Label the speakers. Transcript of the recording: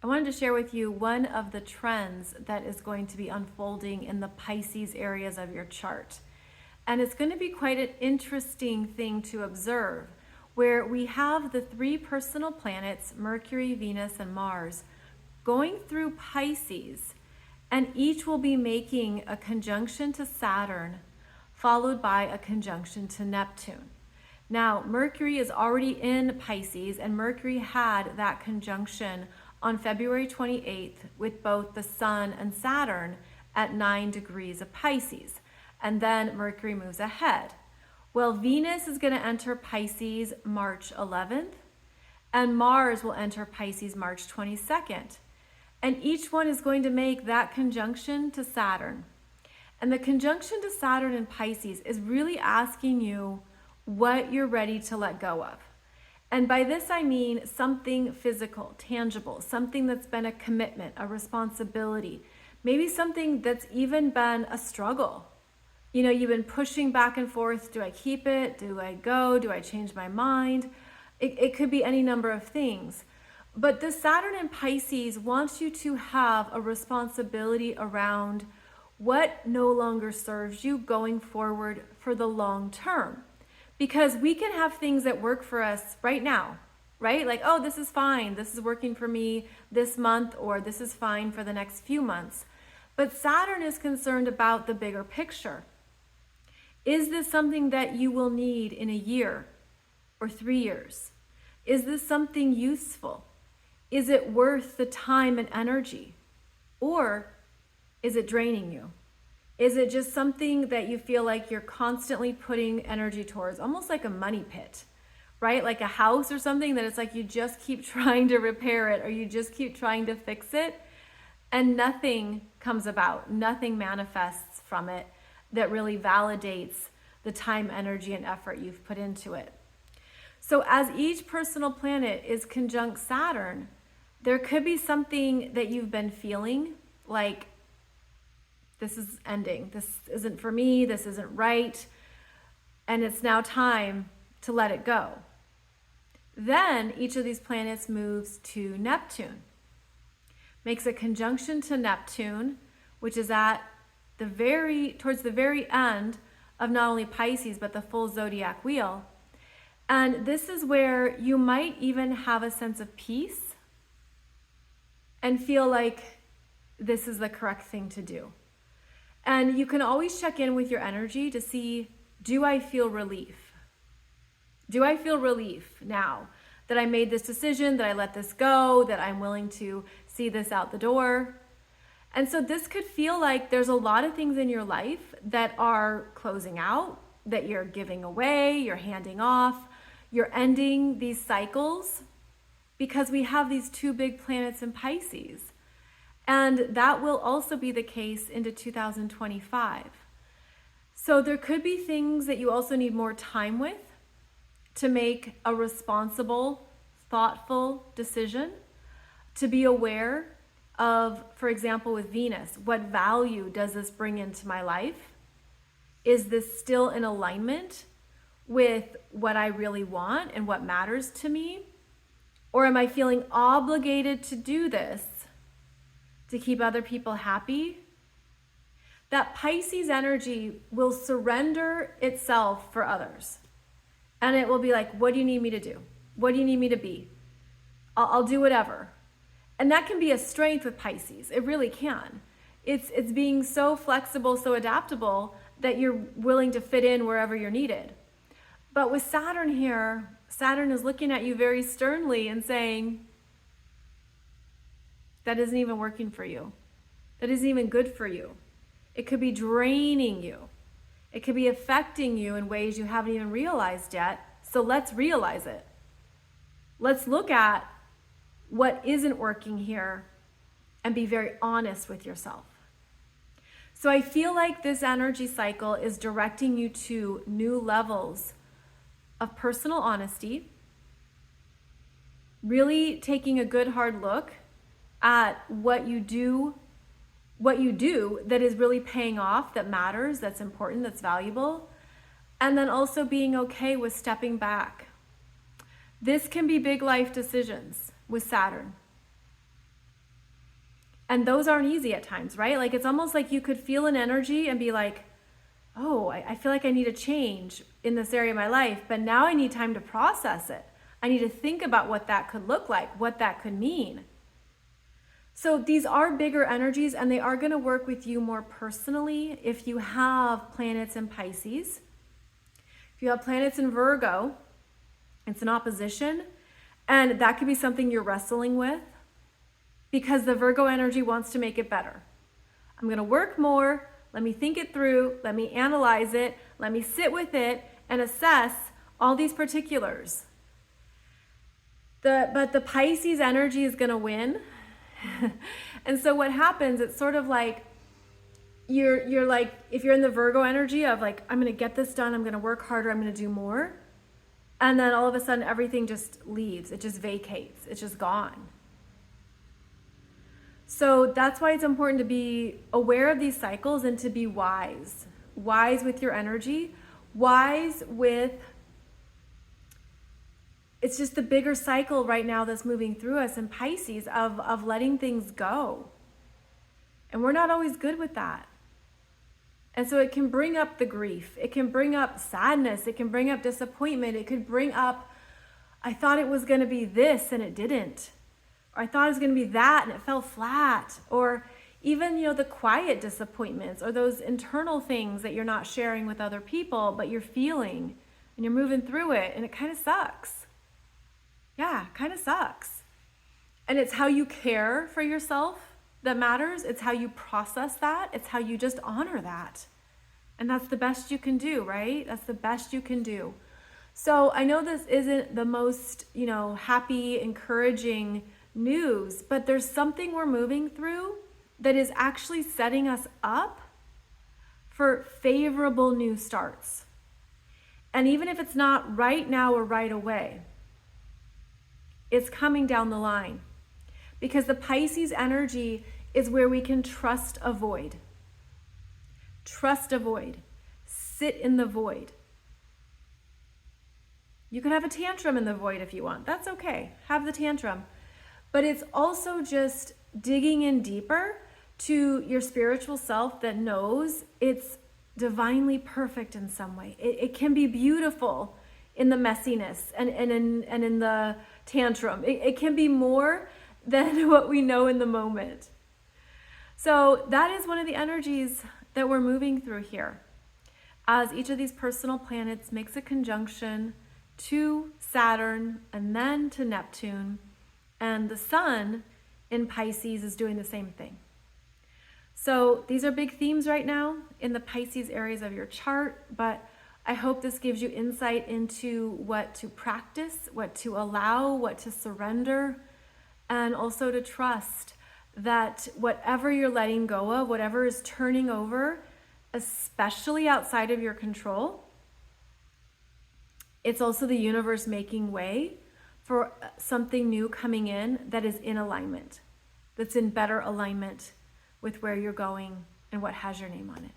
Speaker 1: I wanted to share with you one of the trends that is going to be unfolding in the Pisces areas of your chart. And it's going to be quite an interesting thing to observe, where we have the three personal planets, Mercury, Venus, and Mars, going through Pisces, and each will be making a conjunction to Saturn, followed by a conjunction to Neptune. Now, Mercury is already in Pisces, and Mercury had that conjunction on February 28th with both the Sun and Saturn at 9 degrees of Pisces. And then Mercury moves ahead. Well, Venus is going to enter Pisces March 11th, and Mars will enter Pisces March 22nd. And each one is going to make that conjunction to Saturn. And the conjunction to Saturn in Pisces is really asking you what you're ready to let go of. And by this I mean something physical, tangible, something that's been a commitment, a responsibility, maybe something that's even been a struggle. You know, you've been pushing back and forth. Do I keep it? Do I go? Do I change my mind? It could be any number of things. But the Saturn in Pisces wants you to have a responsibility around what no longer serves you going forward for the long term. Because we can have things that work for us right now, right? Like, oh, this is fine. This is working for me this month, or this is fine for the next few months. But Saturn is concerned about the bigger picture. Is this something that you will need in a year or 3 years? Is this something useful? Is it worth the time and energy? Or is it draining you? Is it just something that you feel like you're constantly putting energy towards, almost like a money pit, right? Like a house or something that it's like you just keep trying to repair it, or you just keep trying to fix it, and nothing comes about, nothing manifests from it that really validates the time, energy, and effort you've put into it. So as each personal planet is conjunct Saturn, there could be something that you've been feeling like, this is ending. This isn't for me. This isn't right. And it's now time to let it go. Then each of these planets moves to Neptune, makes a conjunction to Neptune, which is at towards the very end of not only Pisces, but the full zodiac wheel. And this is where you might even have a sense of peace and feel like this is the correct thing to do. And you can always check in with your energy to see, do I feel relief? Do I feel relief now that I made this decision, that I let this go, that I'm willing to see this out the door? And so this could feel like there's a lot of things in your life that are closing out, that you're giving away, you're handing off, you're ending these cycles, because we have these two big planets in Pisces. And that will also be the case into 2025. So there could be things that you also need more time with to make a responsible, thoughtful decision, to be aware of, for example, with Venus, what value does this bring into my life? Is this still in alignment with what I really want and what matters to me? Or am I feeling obligated to do this to keep other people happy? That Pisces energy will surrender itself for others. And it will be like, what do you need me to do? What do you need me to be? I'll do whatever. And that can be a strength with Pisces. It really can. It's being so flexible, so adaptable that you're willing to fit in wherever you're needed. But with Saturn here, Saturn is looking at you very sternly and saying, that isn't even working for you. That isn't even good for you. It could be draining you. It could be affecting you in ways you haven't even realized yet. So let's realize it. Let's look at what isn't working here and be very honest with yourself. So I feel like this energy cycle is directing you to new levels of personal honesty, really taking a good hard look at what you do that is really paying off, that matters, that's important, that's valuable, and then also being okay with stepping back. This can be big life decisions with Saturn. And those aren't easy at times, right? Like it's almost like you could feel an energy and be like, oh, I feel like I need a change in this area of my life, but now I need time to process it. I need to think about what that could look like, what that could mean. So these are bigger energies, and they are going to work with you more personally if you have planets in Pisces. If you have planets in Virgo, it's an opposition, and that could be something you're wrestling with because the Virgo energy wants to make it better. I'm going to work more. Let me think it through. Let me analyze it. Let me sit with it and assess all these particulars. But the Pisces energy is going to win. And so what happens, it's sort of like you're like, if you're in the Virgo energy of like, I'm going to get this done, I'm going to work harder, I'm going to do more. And then all of a sudden everything just leaves. It just vacates. It's just gone. So that's why it's important to be aware of these cycles and to be wise. Wise with your energy. Wise with, it's just the bigger cycle right now that's moving through us in Pisces of letting things go. And we're not always good with that. And so it can bring up the grief. It can bring up sadness. It can bring up disappointment. It could bring up, I thought it was going to be this and it didn't. Or I thought it was going to be that and it fell flat. Or even, the quiet disappointments or those internal things that you're not sharing with other people, but you're feeling and you're moving through it and it kind of sucks. Yeah, kind of sucks. And it's how you care for yourself that matters. It's how you process that. It's how you just honor that. And that's the best you can do, right? That's the best you can do. So I know this isn't the most, happy, encouraging news, but there's something we're moving through that is actually setting us up for favorable new starts. And even if it's not right now or right away, it's coming down the line. Because the Pisces energy is where we can trust a void. Trust a void. Sit in the void. You can have a tantrum in the void if you want. That's okay. Have the tantrum. But it's also just digging in deeper to your spiritual self that knows it's divinely perfect in some way. It can be beautiful in the messiness and in the tantrum. It can be more than what we know in the moment. So that is one of the energies that we're moving through here. As each of these personal planets makes a conjunction to Saturn and then to Neptune, and the sun in Pisces is doing the same thing. So these are big themes right now in the Pisces areas of your chart, but I hope this gives you insight into what to practice, what to allow, what to surrender, and also to trust that whatever you're letting go of, whatever is turning over, especially outside of your control, it's also the universe making way for something new coming in that is in alignment, that's in better alignment with where you're going and what has your name on it.